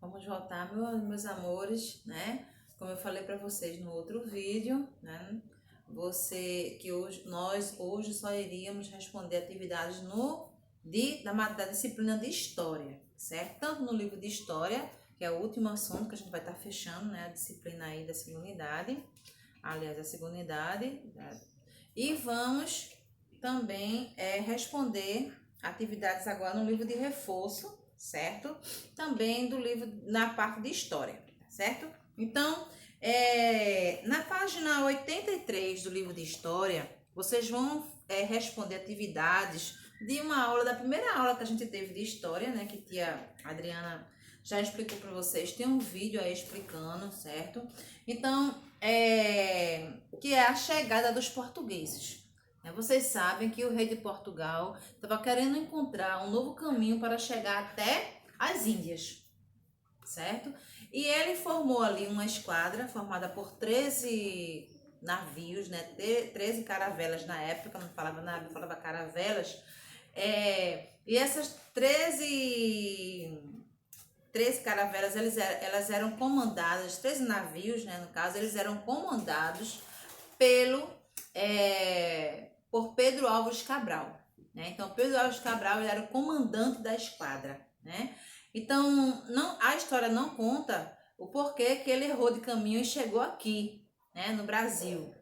Vamos voltar, meus amores, né? Como eu falei para vocês no outro vídeo, né? Nós hoje só iríamos responder atividades da disciplina de história, certo? Tanto no livro de história, que é o último assunto que a gente vai estar fechando, né? A disciplina aí da segunda unidade, aliás, a segunda unidade, né? E vamos também responder atividades agora no livro de reforço, certo? Também do livro na parte de história, certo? Então, na página 83 do livro de história, vocês vão responder atividades de uma aula, da primeira aula que a gente teve de história, né? Que tia Adriana já explicou para vocês, tem um vídeo aí explicando, certo? Então, que é a chegada dos portugueses. Vocês sabem que o rei de Portugal estava querendo encontrar um novo caminho para chegar até as Índias, certo? E ele formou ali uma esquadra formada por 13 navios, né? 13 caravelas na época, não falava navio, falava caravelas. E essas 13 caravelas, elas eram comandadas, 13 navios, né? No caso, eles eram comandados por Pedro Álvares Cabral, né? Então, Pedro Álvares Cabral ele era o comandante da esquadra, né? Então, a história não conta o porquê que ele errou de caminho e chegou aqui, né, no Brasil,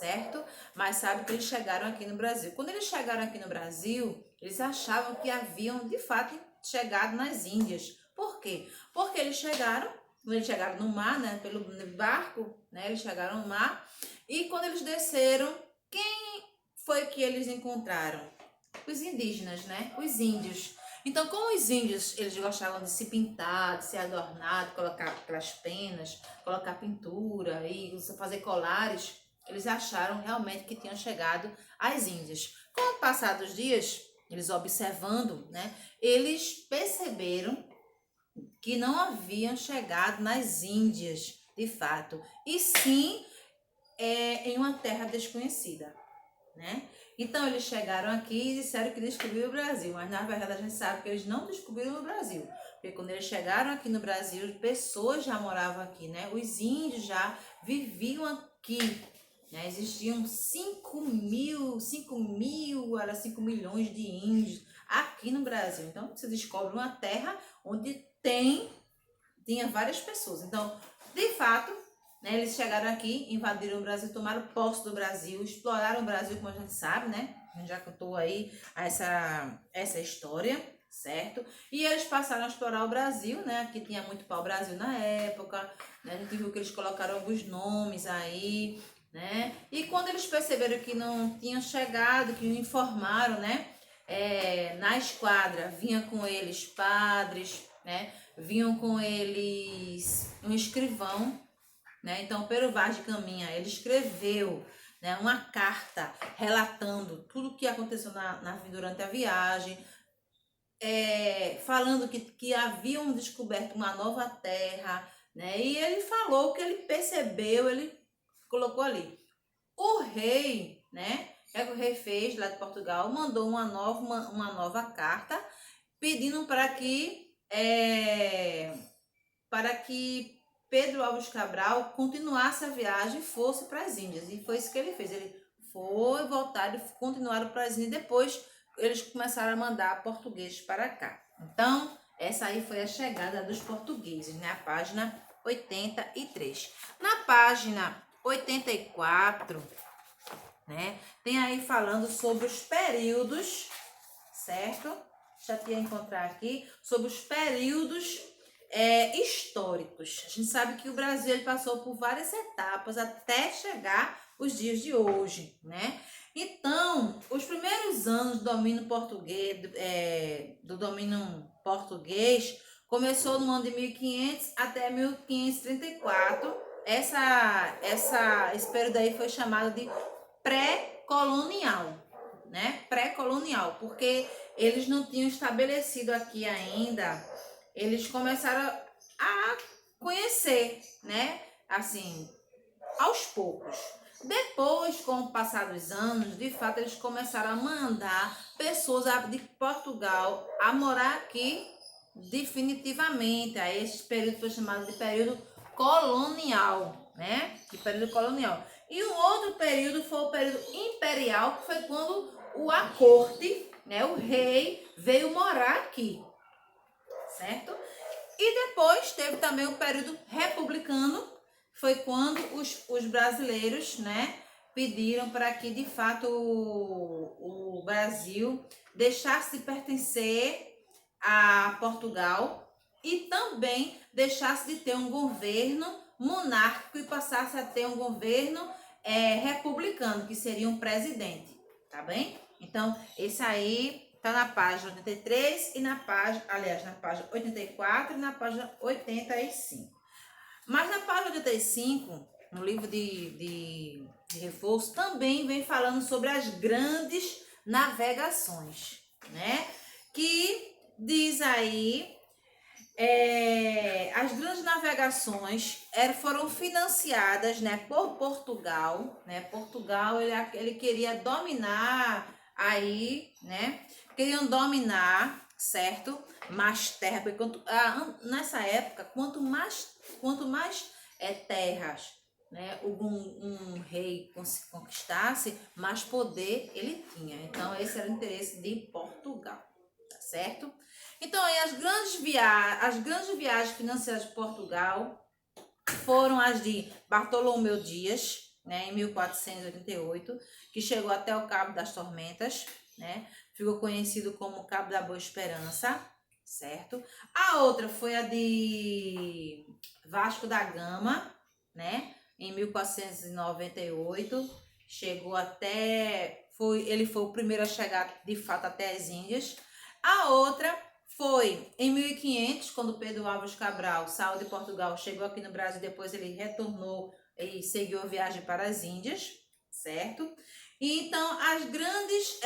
certo? Mas sabe que eles chegaram aqui no Brasil. Quando eles chegaram aqui no Brasil, eles achavam que haviam, de fato, chegado nas Índias. Por quê? Porque eles chegaram no mar, né, pelo barco, né, eles chegaram no mar, e quando eles desceram, quem foi que eles encontraram? Os indígenas, né? Os índios. Então, como os índios, eles gostavam de se pintar, de se adornar, de colocar aquelas penas, colocar pintura e fazer colares, eles acharam realmente que tinham chegado às Índias. Com o passar dos dias, eles observando, né? Eles perceberam que não haviam chegado nas Índias, de fato, e sim em uma terra desconhecida, né? Então eles chegaram aqui e disseram que descobriram o Brasil, mas na verdade a gente sabe que eles não descobriram o Brasil, porque quando eles chegaram aqui no Brasil, pessoas já moravam aqui, né? Os índios já viviam aqui, né? Existiam 5 milhões de índios aqui no Brasil. Então você descobre uma terra onde tinha várias pessoas. Então, de fato, né, eles chegaram aqui, invadiram o Brasil, tomaram posse do Brasil, exploraram o Brasil, como a gente sabe, né? A gente já contou aí essa história, certo? E eles passaram a explorar o Brasil, né? Aqui tinha muito pau-brasil na época, né? A gente viu que eles colocaram alguns nomes aí, né? E quando eles perceberam que não tinham chegado, que informaram, né? Na esquadra, vinha com eles padres, né? Vinham com eles um escrivão, né? Então, Pero Vaz de Caminha, ele escreveu, né, uma carta relatando tudo o que aconteceu durante a viagem, falando que haviam descoberto uma nova terra, né? E ele falou o que ele percebeu, ele colocou ali. O rei, né? O que o rei fez lá de Portugal? Mandou uma nova carta pedindo para que Pedro Álvares Cabral continuasse a viagem e fosse para as Índias. E foi isso que ele fez. Ele foi voltar e continuaram para as Índias. Depois eles começaram a mandar portugueses para cá. Então, essa aí foi a chegada dos portugueses, né? A página 83. Na página 84, né? Tem aí falando sobre os períodos, certo? Já tinha encontrar aqui sobre os períodos históricos. A gente sabe que o Brasil ele passou por várias etapas até chegar os dias de hoje, né? Então, os primeiros anos do domínio português começou no ano de 1500 até 1534. Esse período aí foi chamado de pré-colonial, né? Pré-colonial, porque eles não tinham estabelecido aqui ainda, eles começaram a conhecer, né? Assim, aos poucos. Depois, com o passar dos anos, de fato, eles começaram a mandar pessoas de Portugal a morar aqui definitivamente. Aí esse período foi chamado de período colonial, né? De período colonial. E um outro período foi o período imperial, que foi quando a corte, né, o rei, veio morar aqui, certo? E depois teve também o período republicano, foi quando os brasileiros, né, pediram para que, de fato, o Brasil deixasse de pertencer a Portugal e também deixasse de ter um governo monárquico e passasse a ter um governo republicano, que seria um presidente, tá bem? Então, esse aí tá na página 83 e na página 84 e na página 85. Mas na página 85, no livro de reforço, também vem falando sobre as grandes navegações, né? Que diz aí, as grandes navegações foram financiadas, né, por Portugal, né? Portugal, ele queria dominar aí, né? Queriam dominar, certo? Mais terra, porque nessa época, quanto mais terras, né, um rei conquistasse, mais poder ele tinha. Então, esse era o interesse de Portugal, tá certo? Então, aí, as grandes viagens financeiras de Portugal foram as de Bartolomeu Dias, né, em 1488, que chegou até o Cabo das Tormentas, né? Ficou conhecido como Cabo da Boa Esperança, certo? A outra foi a de Vasco da Gama, né? Em 1498, chegou ele foi o primeiro a chegar de fato até as Índias. A outra foi em 1500, quando Pedro Álvares Cabral saiu de Portugal, chegou aqui no Brasil, depois ele retornou e seguiu a viagem para as Índias, certo? E então, as grandes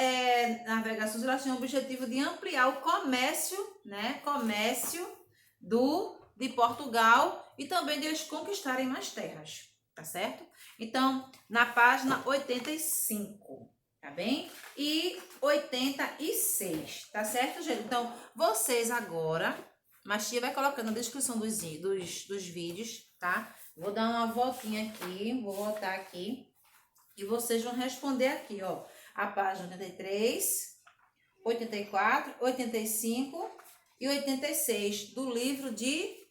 navegações, elas tinham o objetivo de ampliar o comércio, né? Comércio de Portugal e também de eles conquistarem mais terras, tá certo? Então, na página 85, tá bem? E 86, tá certo, gente? Então, vocês agora, mas tia vai colocando na descrição dos vídeos, tá? Vou dar uma voltinha aqui, vou voltar aqui e vocês vão responder aqui, ó, a página 83, 84, 85 e 86 do livro de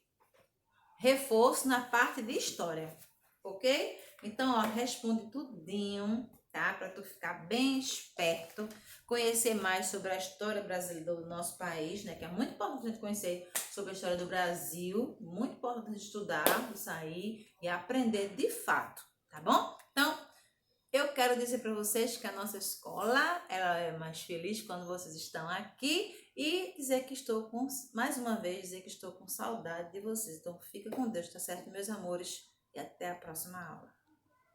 reforço na parte de história, ok? Então, ó, responde tudinho, tá? Para tu ficar bem esperto, conhecer mais sobre a história brasileira do nosso país, né? Que é muito importante a gente conhecer sobre a história do Brasil, muito importante estudar isso aí e aprender de fato, tá bom? Então, eu quero dizer para vocês que a nossa escola, ela é mais feliz quando vocês estão aqui e dizer que mais uma vez, dizer que estou com saudade de vocês. Então, fica com Deus, tá certo, meus amores? E até a próxima aula.